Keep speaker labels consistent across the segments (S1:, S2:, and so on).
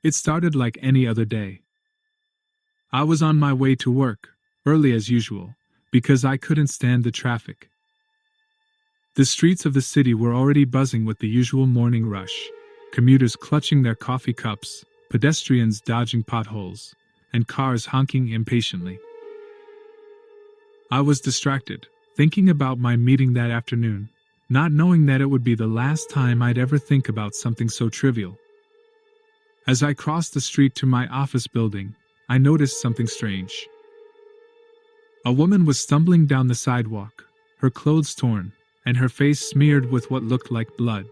S1: It started like any other day. I was on my way to work, early as usual, because I couldn't stand the traffic. The streets of the city were already buzzing with the usual morning rush, commuters clutching their coffee cups, pedestrians dodging potholes, and cars honking impatiently. I was distracted, thinking about my meeting that afternoon, not knowing that it would be the last time I'd ever think about something so trivial. As I crossed the street to my office building, I noticed something strange. A woman was stumbling down the sidewalk, her clothes torn, and her face smeared with what looked like blood.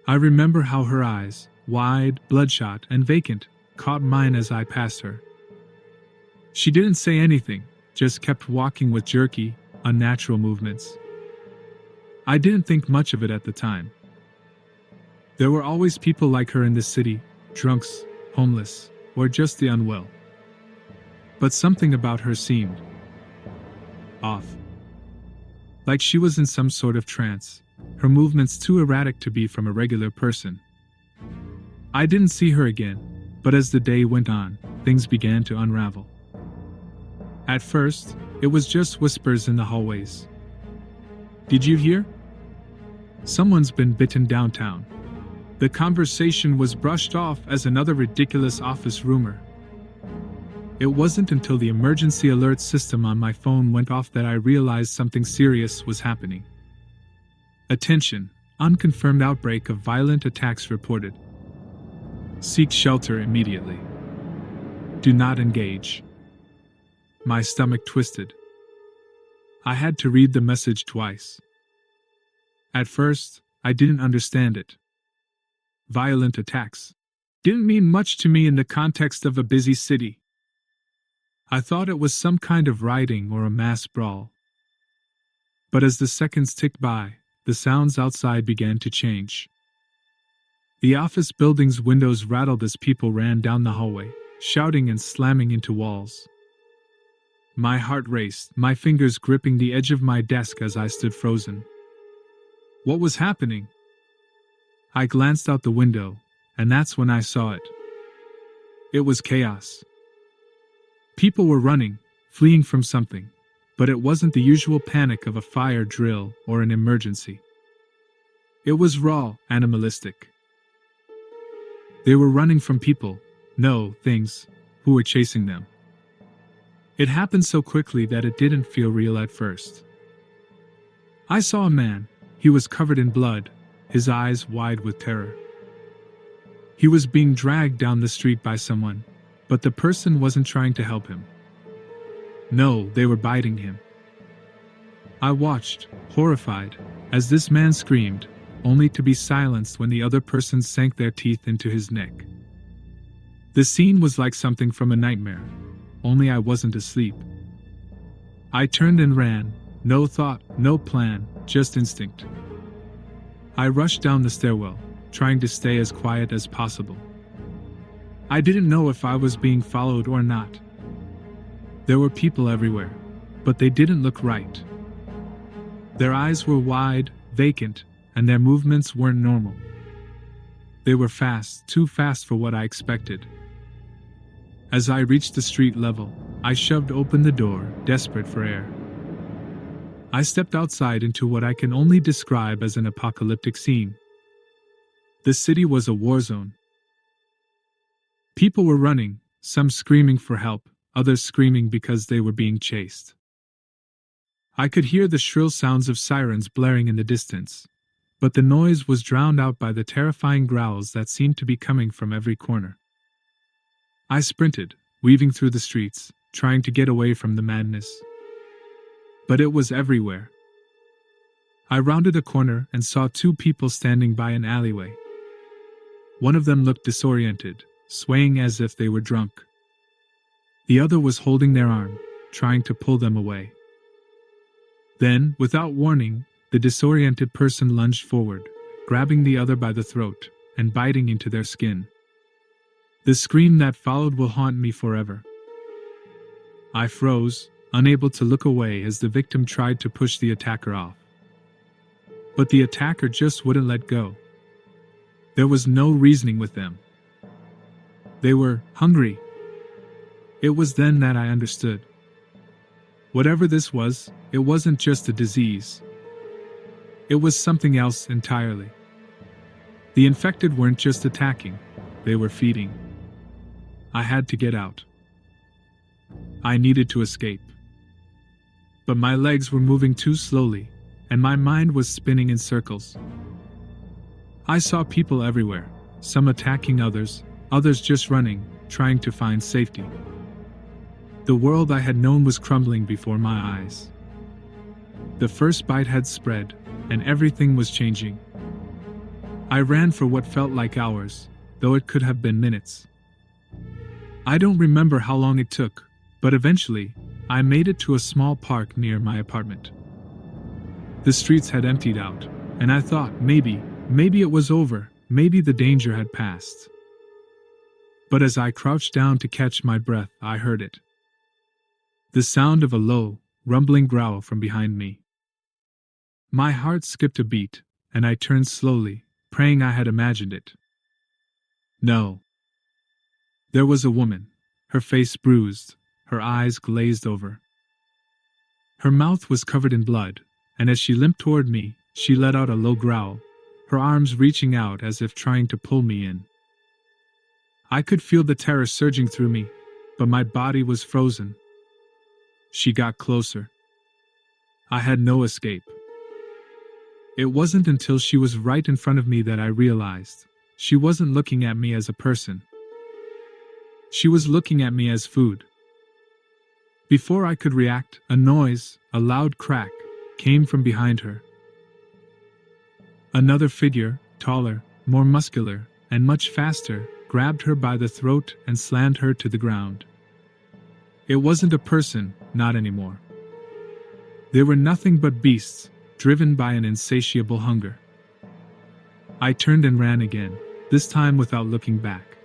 S1: I remember how her eyes, wide, bloodshot, and vacant, caught mine as I passed her. She didn't say anything, just kept walking with jerky, unnatural movements. I didn't think much of it at the time. There were always people like her in this city, drunks, homeless, or just the unwell. But something about her seemed off. Like she was in some sort of trance, her movements too erratic to be from a regular person. I didn't see her again, but as the day went on, things began to unravel. At first, it was just whispers in the hallways. "Did you hear? Someone's been bitten downtown." The conversation was brushed off as another ridiculous office rumor. It wasn't until the emergency alert system on my phone went off that I realized something serious was happening. Attention, unconfirmed outbreak of violent attacks reported. Seek shelter immediately. Do not engage. My stomach twisted. I had to read the message twice. At first, I didn't understand it. Violent attacks didn't mean much to me in the context of a busy city. I thought it was some kind of rioting or a mass brawl. But as the seconds ticked by, the sounds outside began to change. The office building's windows rattled as people ran down the hallway, shouting and slamming into walls. My heart raced, my fingers gripping the edge of my desk as I stood frozen. What was happening? I glanced out the window, and that's when I saw it. It was chaos. People were running, fleeing from something, but it wasn't the usual panic of a fire drill or an emergency. It was raw, animalistic. They were running from people, no, things, who were chasing them. It happened so quickly that it didn't feel real at first. I saw a man. He was covered in blood, his eyes wide with terror. He was being dragged down the street by someone, but the person wasn't trying to help him. No, they were biting him. I watched, horrified, as this man screamed, only to be silenced when the other person sank their teeth into his neck. The scene was like something from a nightmare, only I wasn't asleep. I turned and ran, no thought, no plan, just instinct. I rushed down the stairwell, trying to stay as quiet as possible. I didn't know if I was being followed or not. There were people everywhere, but they didn't look right. Their eyes were wide, vacant, and their movements weren't normal. They were fast, too fast for what I expected. As I reached the street level, I shoved open the door, desperate for air. I stepped outside into what I can only describe as an apocalyptic scene. The city was a war zone. People were running, some screaming for help, others screaming because they were being chased. I could hear the shrill sounds of sirens blaring in the distance, but the noise was drowned out by the terrifying growls that seemed to be coming from every corner. I sprinted, weaving through the streets, trying to get away from the madness. But it was everywhere. I rounded a corner and saw two people standing by an alleyway. One of them looked disoriented, swaying as if they were drunk. The other was holding their arm, trying to pull them away. Then, without warning, the disoriented person lunged forward, grabbing the other by the throat and biting into their skin. The scream that followed will haunt me forever. I froze, unable to look away as the victim tried to push the attacker off. But the attacker just wouldn't let go. There was no reasoning with them. They were hungry. It was then that I understood. Whatever this was, it wasn't just a disease. It was something else entirely. The infected weren't just attacking, they were feeding. I had to get out. I needed to escape. But my legs were moving too slowly, and my mind was spinning in circles. I saw people everywhere, some attacking others just running, trying to find safety. The world I had known was crumbling before my eyes. The first bite had spread, and everything was changing. I ran for what felt like hours, though it could have been minutes. I don't remember how long it took, but eventually, I made it to a small park near my apartment. The streets had emptied out, and I thought maybe it was over, maybe the danger had passed. But as I crouched down to catch my breath, I heard it. The sound of a low, rumbling growl from behind me. My heart skipped a beat, and I turned slowly, praying I had imagined it. No. There was a woman, her face bruised, her eyes glazed over. Her mouth was covered in blood, and as she limped toward me, she let out a low growl, her arms reaching out as if trying to pull me in. I could feel the terror surging through me, but my body was frozen. She got closer. I had no escape. It wasn't until she was right in front of me that I realized she wasn't looking at me as a person. She was looking at me as food. Before I could react, a noise, a loud crack, came from behind her. Another figure, taller, more muscular, and much faster, grabbed her by the throat and slammed her to the ground. It wasn't a person, not anymore. They were nothing but beasts, driven by an insatiable hunger. I turned and ran again, this time without looking back.